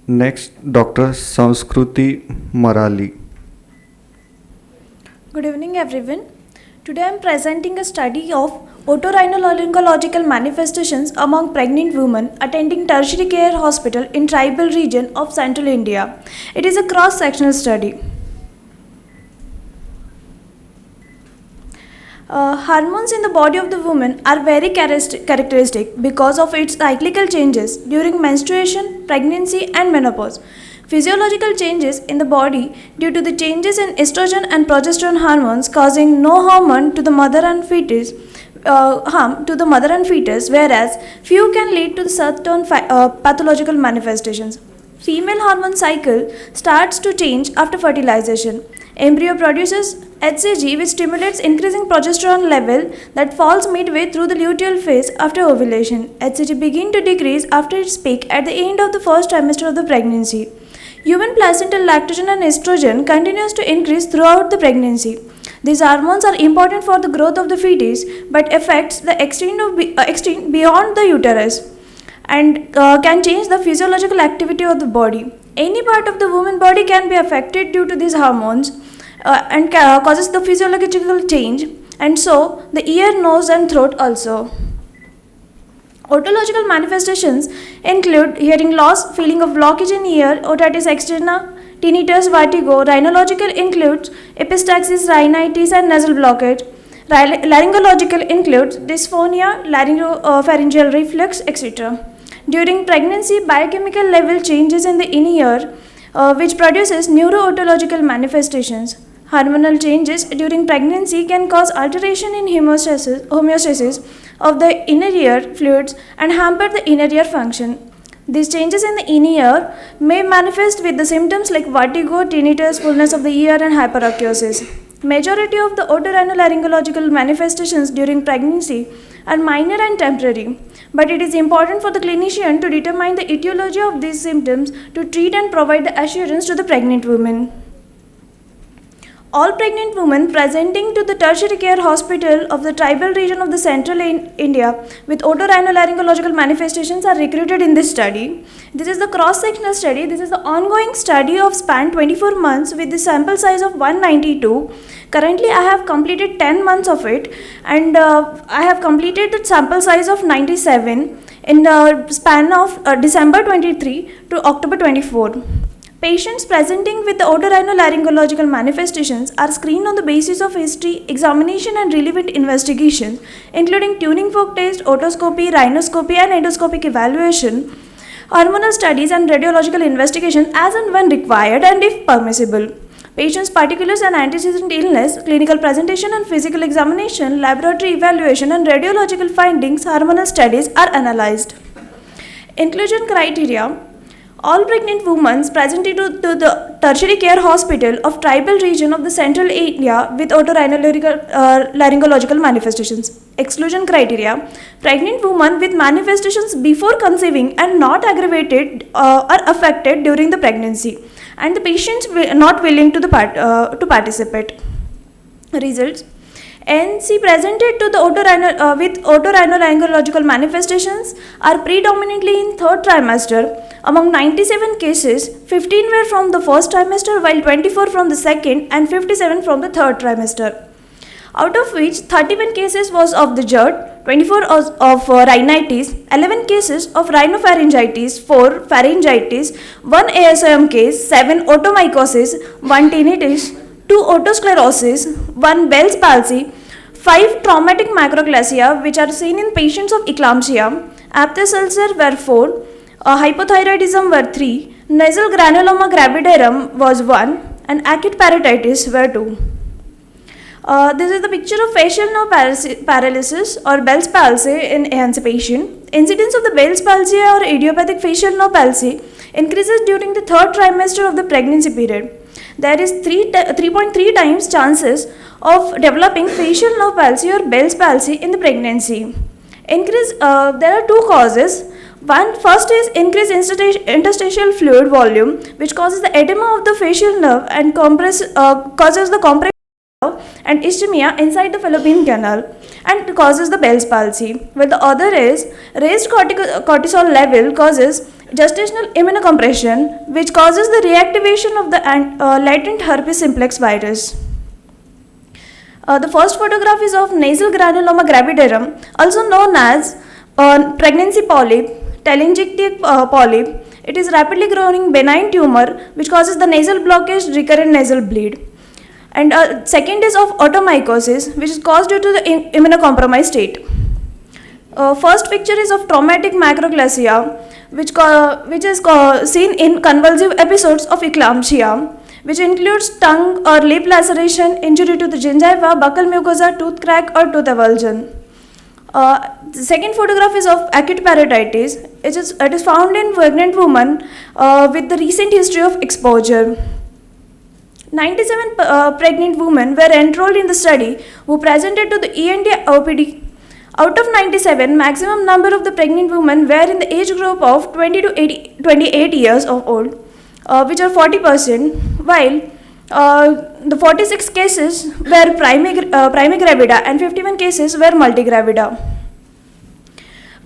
Next, Dr. Sanskruti Marali. Good evening, everyone. Today I am presenting a study of otorhinolaryngological manifestations among pregnant women attending tertiary care hospital in tribal region of central India. It is a cross-sectional study. Hormones in the body of the woman are very characteristic because of its cyclical changes during menstruation, pregnancy and menopause. Physiological changes in the body due to the changes in estrogen and progesterone hormones causing no harm to the mother and fetus, whereas few can lead to certain pathological manifestations. Female hormone cycle starts to change after fertilization. Embryo produces HCG, which stimulates increasing progesterone level that falls midway through the luteal phase after ovulation. HCG begins to decrease after its peak at the end of the first trimester of the pregnancy. Human placental lactation and estrogen continues to increase throughout the pregnancy. These hormones are important for the growth of the fetus, but affects the extent beyond the uterus and can change the physiological activity of the body. Any part of the woman's body can be affected due to these hormones and causes the physiological change, and so the ear, nose and throat also. Otological manifestations include hearing loss, feeling of blockage in ear, otitis externa, tinnitus, vertigo. Rhinological includes epistaxis, rhinitis and nasal blockage. Laryngological includes dysphonia, laryngopharyngeal reflux, etc. During pregnancy, biochemical level changes in the inner ear, which produces neurootological manifestations. Hormonal changes during pregnancy can cause alteration in homeostasis of the inner ear fluids and hamper the inner ear function. These changes in the inner ear may manifest with the symptoms like vertigo, tinnitus, fullness of the ear and hyperacusis. Majority of the otorhinolaryngological manifestations during pregnancy are minor and temporary, but it is important for the clinician to determine the etiology of these symptoms to treat and provide the assurance to the pregnant woman. All pregnant women presenting to the tertiary care hospital of the tribal region of the central India with otorhinolaryngological manifestations are recruited in this study. This is the cross-sectional study. This is the ongoing study of span 24 months with the sample size of 192. Currently, I have completed 10 months of it, and I have completed the sample size of 97 in the span of December 23 to October 24. Patients presenting with the otorhinolaryngological manifestations are screened on the basis of history, examination and relevant investigations, including tuning fork test, otoscopy, rhinoscopy and endoscopic evaluation, hormonal studies and radiological investigation as and when required and if permissible. Patients' particulars and antecedent illness, clinical presentation and physical examination, laboratory evaluation and radiological findings, hormonal studies are analyzed. Inclusion criteria. All pregnant women presented to the tertiary care hospital of tribal region of the central India with otorhinolaryngological manifestations. Exclusion criteria. Pregnant women with manifestations before conceiving and not aggravated or affected during the pregnancy, and the patients not willing to participate. Results. NC presented to the with otorhinolaryngological manifestations are predominantly in third trimester. Among 97 cases, 15 were from the first trimester, while 24 from the second and 57 from the third trimester. Out of which 31 cases was of the GERD, 24 of rhinitis, 11 cases of rhinopharyngitis, 4 pharyngitis, 1 ASM case, 7 otomycosis, 1 tinnitus, 2 otosclerosis, 1 Bell's palsy, 5 traumatic macroglacia which are seen in patients of eclampsia, aphthous ulcer were 4, hypothyroidism were 3, nasal granuloma gravidarum was 1 and acute parotitis were 2. This is the picture of facial nerve paralysis or Bell's palsy in ANC patient. Incidence of the Bell's palsy or idiopathic facial nerve palsy increases during the third trimester of the pregnancy period. There is 3.3 times chances of developing facial nerve palsy or Bell's palsy in the pregnancy. There are two causes. First is increased interstitial fluid volume, which causes the edema of the facial nerve and causes the compression and ischemia inside the fallopian canal and causes the Bell's palsy. While the other is raised cortisol level causes gestational immunocompression, which causes the reactivation of the latent herpes simplex virus. The first photograph is of nasal granuloma gravidarum, also known as pregnancy polyp, telangiectatic polyp. It is rapidly growing benign tumor which causes the nasal blockage, recurrent nasal bleed. And second is of otomycosis, which is caused due to the immunocompromised state. First picture is of traumatic macroglacia, which is seen in convulsive episodes of eclampsia, which includes tongue or lip laceration, injury to the gingiva, buccal mucosa, tooth crack or tooth avulsion. The second photograph is of acute parotitis. It is found in pregnant women with the recent history of exposure. 97 pregnant women were enrolled in the study who presented to the ENT OPD. Out of 97, maximum number of the pregnant women were in the age group of 20 to 28 years of old, which are 40%, while the 46 cases were primigravida and 51 cases were multigravida.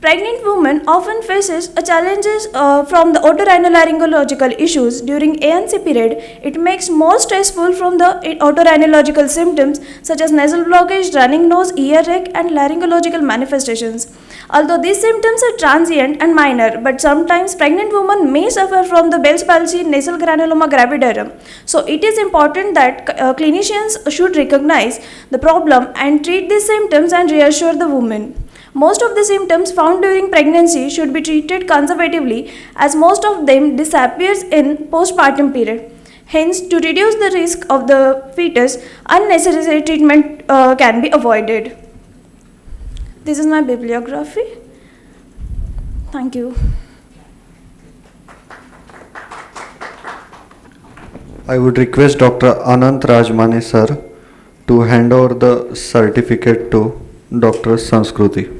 Pregnant women often faces challenges from the otorhinolaryngological issues during ANC period. It makes more stressful from the otorhinolaryngological symptoms such as nasal blockage, running nose, earache and laryngological manifestations. Although these symptoms are transient and minor, but sometimes pregnant women may suffer from the Bell's palsy, nasal granuloma gravidarum. So it is important that clinicians should recognize the problem and treat these symptoms and reassure the woman. Most of the symptoms found during pregnancy should be treated conservatively as most of them disappears in postpartum period. Hence, to reduce the risk of the fetus, unnecessary treatment can be avoided. This is my bibliography. Thank you. I would request Dr. Anant Rajmane sir to hand over the certificate to Dr. Sanskruti.